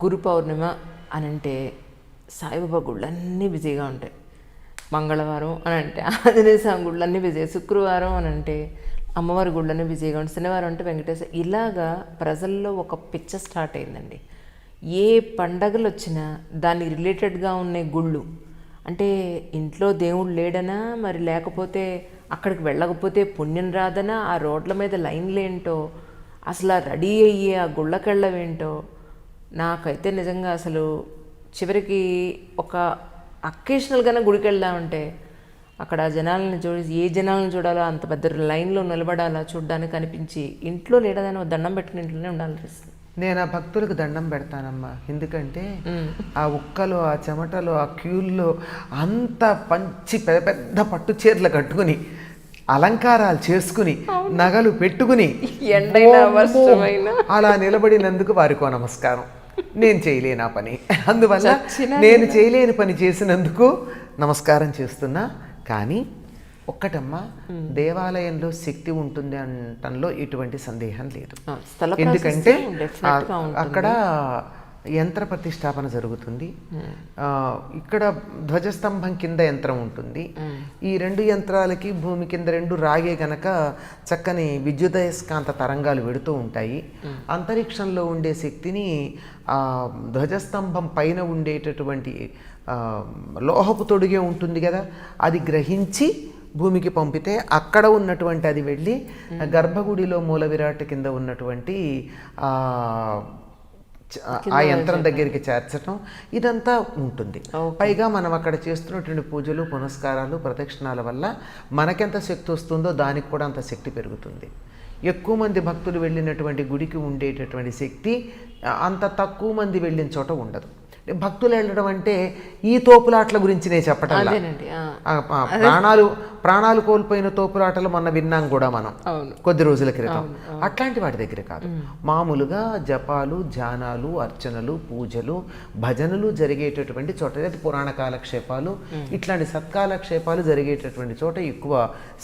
గురు పౌర్ణిమ అని అంటే సాయిబాబా గుళ్ళన్నీ బిజీగా ఉంటాయి. మంగళవారం అని అంటే ఆంజనేయ స్వామి గుళ్ళన్నీ బిజీ, శుక్రవారం అని అంటే అమ్మవారి గుళ్ళన్నీ బిజీగా ఉంటాయి, శనివారం అంటే వెంకటేశ్వర. ఇలాగా ప్రజల్లో ఒక పిచ్చ స్టార్ట్ అయిందండి. ఏ పండగలు వచ్చినా దానికి రిలేటెడ్గా ఉన్న గుళ్ళు అంటే ఇంట్లో దేవుడు లేడనా, మరి లేకపోతే అక్కడికి వెళ్ళకపోతే పుణ్యం రాదనా, ఆ రోడ్ల మీద లైన్లు ఏంటో, అసలు రెడీ అయ్యి ఆ గుళ్ళకెళ్ళవేంటో. నాకైతే నిజంగా అసలు చివరికి ఒక అకేషనల్గానే గుడికి వెళ్దామంటే అక్కడ జనాలను ఏ జనాలను చూడాలో అంత పెద్ద లైన్లో నిలబడాలా చూడడానికి అనిపించి ఇంట్లో లేడదని దండం పెట్టిన ఇంట్లోనే ఉండాలనిపిస్తుంది. నేను ఆ భక్తులకు దండం పెడతానమ్మా. ఎందుకంటే ఆ ఉక్కలు, ఆ చెమటలు, ఆ క్యూల్లో అంత పంచి పెద్ద పెద్ద పట్టు చీరలు కట్టుకుని అలంకారాలు చేసుకుని నగలు పెట్టుకుని అలా నిలబడినందుకు వారికో నమస్కారం. నేను చేయలేను ఆ పని, అందువల్ల నేను చేయలేని పని చేసినందుకు నమస్కారం చేస్తున్నా. కానీ ఒక్కటమ్మా, దేవాలయంలో శక్తి ఉంటుంది అనటంలో ఎటువంటి సందేహం లేదు. ఎందుకంటే అక్కడ యంత్ర ప్రతిష్టాపన జరుగుతుంది. ఇక్కడ ధ్వజస్తంభం కింద యంత్రం ఉంటుంది. ఈ రెండు యంత్రాలకి భూమి కింద రెండు రాగే గనక చక్కని విద్యుదయస్కాంత తరంగాలు వెడుతూ ఉంటాయి. అంతరిక్షంలో ఉండే శక్తిని ధ్వజస్తంభం పైన ఉండేటటువంటి లోహపు తొడిగే ఉంటుంది కదా, అది గ్రహించి భూమికి పంపితే అక్కడ ఉన్నటువంటి అది వెళ్ళి గర్భగుడిలో మూల విరాట్ కింద ఉన్నటువంటి ఆ యంత్రం దగ్గరికి చేర్చడం ఇదంతా ఉంటుంది. పైగా మనం అక్కడ చేస్తున్నటువంటి పూజలు, పునస్కారాలు, ప్రదక్షిణాల వల్ల మనకెంత శక్తి వస్తుందో దానికి కూడా అంత శక్తి పెరుగుతుంది. ఎక్కువ మంది భక్తులు వెళ్ళినటువంటి గుడికి ఉండేటటువంటి శక్తి అంత తక్కువ మంది వెళ్ళిన చోట ఉండదు. భక్తులు వెళ్ళడం అంటే ఈ తోపులాటల గురించి నేను చెప్పటం, ప్రాణాలు కోల్పోయిన తోపులాటలు మొన్న విన్నాం కూడా మనం కొద్ది రోజుల క్రితం. అట్లాంటి వాటి దగ్గర కాదు, మామూలుగా జపాలు, ధ్యానాలు, అర్చనలు, పూజలు, భజనలు జరిగేటటువంటి చోట, పురాణ కాలక్షేపాలు, ఇట్లాంటి సత్కాలక్షేపాలు జరిగేటటువంటి చోట ఎక్కువ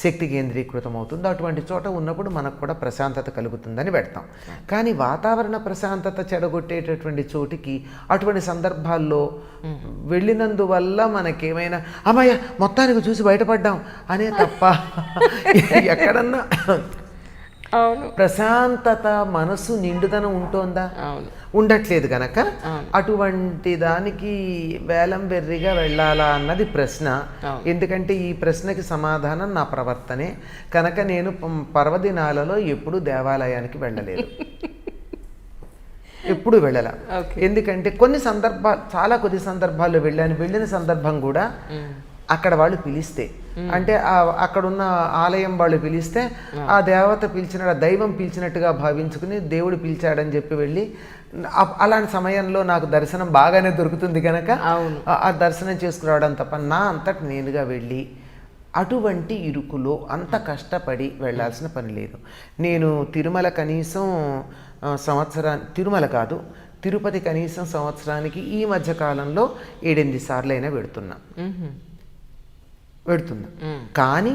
శక్తి కేంద్రీకృతం అవుతుంది. అటువంటి చోట ఉన్నప్పుడు మనకు కూడా ప్రశాంతత కలుగుతుందని పెడతాం. కానీ వాతావరణ ప్రశాంతత చెడగొట్టేటటువంటి చోటికి అటువంటి సందర్భాల్లో వెళ్ళినందువల్ల మనకేమైనా అమ్మయ్య మొత్తానికి చూసి బయటపడ్డాం అనే తప్ప ఎక్కడన్నా ప్రశాంతత, మనసు నిండుదనం ఉంటోందా? ఉండట్లేదు గనక అటువంటి దానికి వేలం వెర్రిగా వెళ్ళాలా అన్నది ప్రశ్న. ఎందుకంటే ఈ ప్రశ్నకి సమాధానం నా ప్రవర్తనే కనుక నేను పర్వదినాలలో ఎప్పుడూ దేవాలయానికి వెళ్ళలేదు, ఎప్పుడు వెళ్ళాల. ఎందుకంటే కొద్ది సందర్భాల్లో వెళ్ళిన సందర్భం కూడా అక్కడ వాళ్ళు పిలిస్తే, అంటే అక్కడున్న ఆలయం వాళ్ళు పిలిస్తే ఆ దేవత పిలిచిన, దైవం పిలిచినట్టుగా భావించుకుని దేవుడు పిలిచాడని చెప్పి వెళ్ళి, అలాంటి సమయంలో నాకు దర్శనం బాగానే దొరుకుతుంది కనుక ఆ దర్శనం చేసుకురావడం తప్ప నా అంతటి నేనుగా వెళ్ళి అటువంటి ఇరుకులో అంత కష్టపడి వెళ్ళాల్సిన పని లేదు. నేను తిరుమల కనీసం తిరుమల కాదు, తిరుపతి కనీసం సంవత్సరానికి ఈ మధ్య కాలంలో 7-8 సార్లు అయినా వెడుతున్నా. కానీ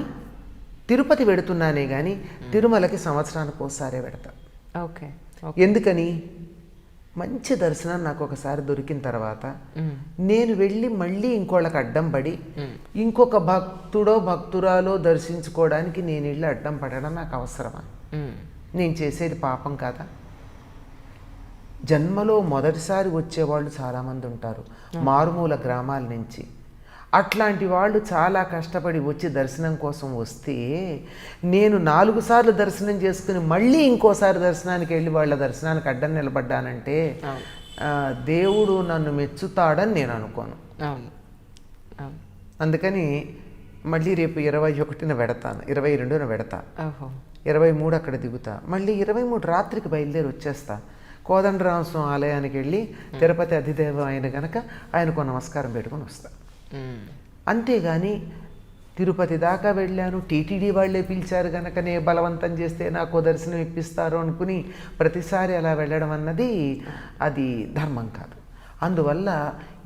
తిరుపతి వెడుతున్నానే కానీ తిరుమలకి సంవత్సరానికి ఒకసారే వెడతా. ఎందుకని? మంచి దర్శనం నాకు ఒకసారి దొరికిన తర్వాత నేను వెళ్ళి మళ్ళీ ఇంకోళ్ళకి అడ్డం పడి ఇంకొక భక్తురాలో దర్శించుకోవడానికి నేను వెళ్ళి అడ్డం పడడం నాకు అవసరమా? నేను చేసేది పాపం కాదా? జన్మలో మొదటిసారి వచ్చేవాళ్ళు చాలామంది ఉంటారు మారుమూల గ్రామాల నుంచి. అట్లాంటి వాళ్ళు చాలా కష్టపడి వచ్చి దర్శనం కోసం వస్తే నేను 4 సార్లు దర్శనం చేసుకుని మళ్ళీ ఇంకోసారి దర్శనానికి వెళ్ళి వాళ్ళ దర్శనానికి అడ్డం నిలబడ్డానంటే దేవుడు నన్ను మెచ్చుతాడని నేను అనుకోను. అందుకని మళ్ళీ రేపు 21న వెడతాను, 22న వెడతా, 23 అక్కడ దిగుతా, మళ్ళీ 23 రాత్రికి బయలుదేరి వచ్చేస్తా. కోదండరామస్వామి ఆలయానికి వెళ్ళి తిరుపతి అధిదేవం అయిన గనక ఆయనకు నమస్కారం పెట్టుకుని వస్తా. అంతేగాని తిరుపతి దాకా వెళ్ళాను, టీటీడీ వాళ్ళే పిలిచారు కనుకనే బలవంతం చేస్తే నాకు దర్శనం ఇప్పిస్తారు అనుకుని ప్రతిసారి అలా వెళ్ళడం అన్నది అది ధర్మం కాదు. అందువల్ల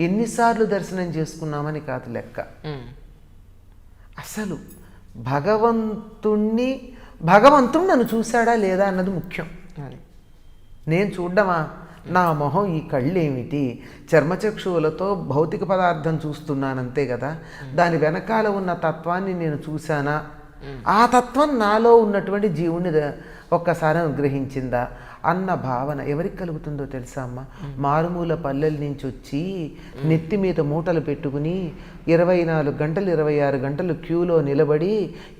ఎన్నిసార్లు దర్శనం చేసుకున్నామని కాదు లెక్క, అసలు భగవంతుడు నన్ను చూశాడా లేదా అన్నది ముఖ్యం. నేను చూడ్డమా, నా మొహం ఈ కళ్ళేమిటి, చర్మచక్షువులతో భౌతిక పదార్థం చూస్తున్నానంతే కదా, దాని వెనకాల ఉన్న తత్వాన్ని నేను చూశానా, ఆ తత్వం నాలో ఉన్నటువంటి జీవుని ఒక్కసారి అనుగ్రహించిందా అన్న భావన ఎవరికి కలుగుతుందో తెలుసా అమ్మ? మారుమూల పల్లెల నుంచి వచ్చి నెత్తి మీద మూటలు పెట్టుకుని 24 గంటలు 26 గంటలు క్యూలో నిలబడి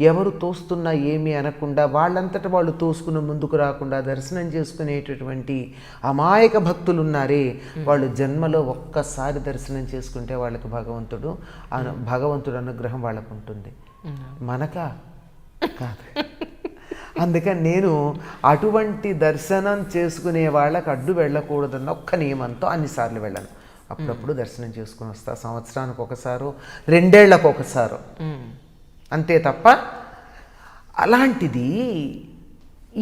ఎవరు తోస్తున్నా ఏమీ అనకుండా వాళ్ళంతట వాళ్ళు తోసుకుని ముందుకు రాకుండా దర్శనం చేసుకునేటటువంటి అమాయక భక్తులు ఉన్నారే, వాళ్ళు జన్మలో ఒక్కసారి దర్శనం చేసుకుంటే వాళ్ళకి భగవంతుడు అనుగ్రహం వాళ్ళకు ఉంటుంది. మనకా కాదు. అందుకని నేను అటువంటి దర్శనం చేసుకునే వాళ్ళకి అడ్డు వెళ్ళకూడదన్న ఒక్క నియమంతో అన్నిసార్లు వెళ్ళను. అప్పుడప్పుడు దర్శనం చేసుకుని వస్తా, సంవత్సరానికి ఒకసారో 2 ఏళ్లకు ఒకసారో, అంతే తప్ప అలాంటిది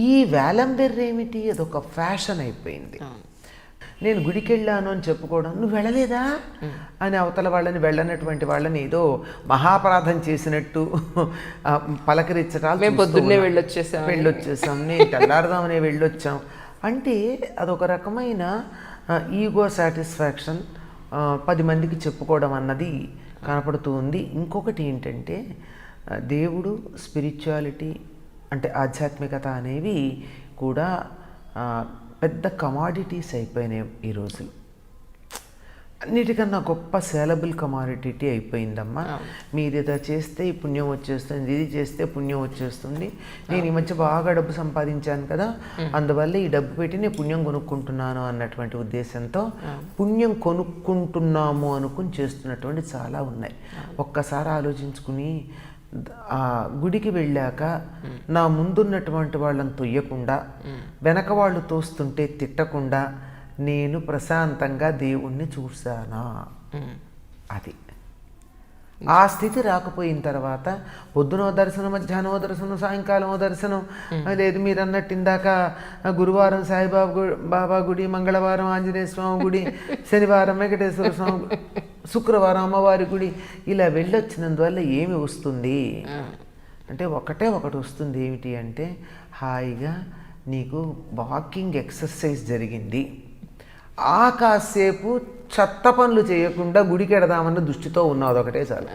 ఈ వేలంబెర్రేమిటి, అదొక ఫ్యాషన్ అయిపోయింది. నేను గుడికి వెళ్ళాను అని చెప్పుకోవడం, నువ్వు వెళ్ళలేదా అని అవతల వాళ్ళని, వెళ్ళనటువంటి వాళ్ళని ఏదో మహాపరాధం చేసినట్టు పలకరించడాలు. మేము పొద్దున్నే వెళ్ళొచ్చేసాం, నేను తెల్లారదామనే వెళ్ళొచ్చాం అంటే అదొక రకమైన ఈగో సాటిస్ఫాక్షన్, 10 మందికి చెప్పుకోవడం అన్నది కనపడుతూ ఉంది. ఇంకొకటి ఏంటంటే దేవుడు, స్పిరిచువాలిటీ అంటే ఆధ్యాత్మికత అనేవి కూడా పెద్ద కమాడిటీస్ అయిపోయినాయి ఈ రోజు. అన్నిటికన్నా గొప్ప సేలబుల్ కమాడిటీ అయిపోయిందమ్మా. మీరు ఇది చేస్తే ఈ పుణ్యం వచ్చేస్తుంది, ఇది చేస్తే పుణ్యం వచ్చేస్తుంది, నేను ఈ మధ్య బాగా డబ్బు సంపాదించాను కదా, అందువల్ల ఈ డబ్బు పెట్టి నేను పుణ్యం కొనుక్కుంటున్నాను అన్నటువంటి ఉద్దేశంతో పుణ్యం కొనుక్కుంటున్నాము అనుకుని చేస్తున్నటువంటి చాలా ఉన్నాయి. ఒక్కసారి ఆలోచించుకుని ఆ గుడికి వెళ్ళాక నా ముందున్నటువంటి వాళ్ళని తొయ్యకుండా, వెనక వాళ్ళు తోస్తుంటే తిట్టకుండా నేను ప్రశాంతంగా దేవుణ్ణి చూశానా, అది ఆ స్థితి రాకపోయిన తర్వాత పొద్దునో దర్శనం, మధ్యాహ్నమో దర్శనం, సాయంకాలమో దర్శనం, లేదు మీరు అన్నట్టు ఇందాక గురువారం సాయిబాబా గుడి, మంగళవారం ఆంజనేయ స్వామి గుడి, శనివారం వెంకటేశ్వర స్వామి, శుక్రవారం అమ్మవారి గుడి, ఇలా వెళ్ళొచ్చినందువల్ల ఏమి వస్తుంది అంటే ఒకటి వస్తుంది. ఏమిటి అంటే హాయిగా నీకు వాకింగ్ ఎక్సర్సైజ్ జరిగింది, ఆ కాసేపు చెత్త పనులు చేయకుండా గుడికి ఎడదామన్న దృష్టితో ఉన్నావు, అదొకటే చాలు.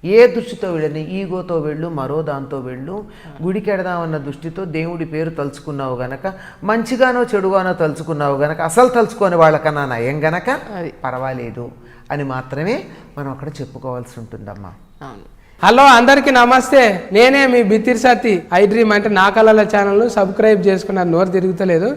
ఏ దృష్టితో వెళ్ళని, ఈగోతో వెళ్ళు, మరో దాంతో వెళ్ళు, గుడికి ఎడదామన్న దృష్టితో దేవుడి పేరు తలుచుకున్నావు గనక, మంచిగానో చెడుగానో తలుచుకున్నావు గనక, అసలు తలుచుకొని వాళ్ళకన్నా నయం గనక పర్వాలేదు అని మాత్రమే మనం అక్కడ చెప్పుకోవాల్సి ఉంటుందమ్మా. హలో అందరికీ నమస్తే, నేనే మీ బిత్తిరి సత్తి. ఐ డ్రీమ్ అంటే నా కళల ఛానల్ను సబ్స్క్రైబ్ చేసుకున్నారు, నోరు తిరుగుతలేదు.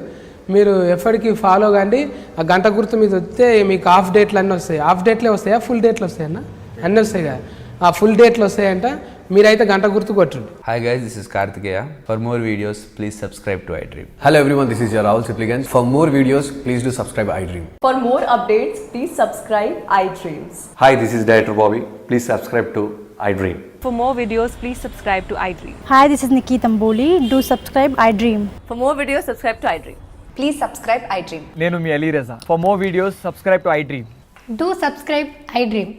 మీరు ఎప్పటికీ ఫాలో కండి. ఆ గంట గుర్తు మీద వస్తే మీకు హాఫ్ డేట్లు అన్నీ వస్తాయి. హాఫ్ డేట్లే వస్తాయా, ఫుల్ డేట్లు వస్తాయన్నా? అన్నీ వస్తాయి కదా, ఆ ఫుల్ డేట్లు వస్తాయంట. మీరైతే గంట గుర్తు కొట్టండి. Hi guys, this is Kartikeya. For more videos, please subscribe to iDream. Hello everyone, this is your Rahul Sipligan. For more videos, please do subscribe iDream. For more updates, please subscribe iDreams. Hi, this is Director Bobby. Please subscribe to iDream. For more videos, please subscribe to iDream. Hi, this is Nikki Tamboli. Do subscribe iDream. For more videos, subscribe to iDream. Please subscribe iDream. నేను మీ అలీ రజా. For more videos, subscribe to iDream. Do subscribe iDream.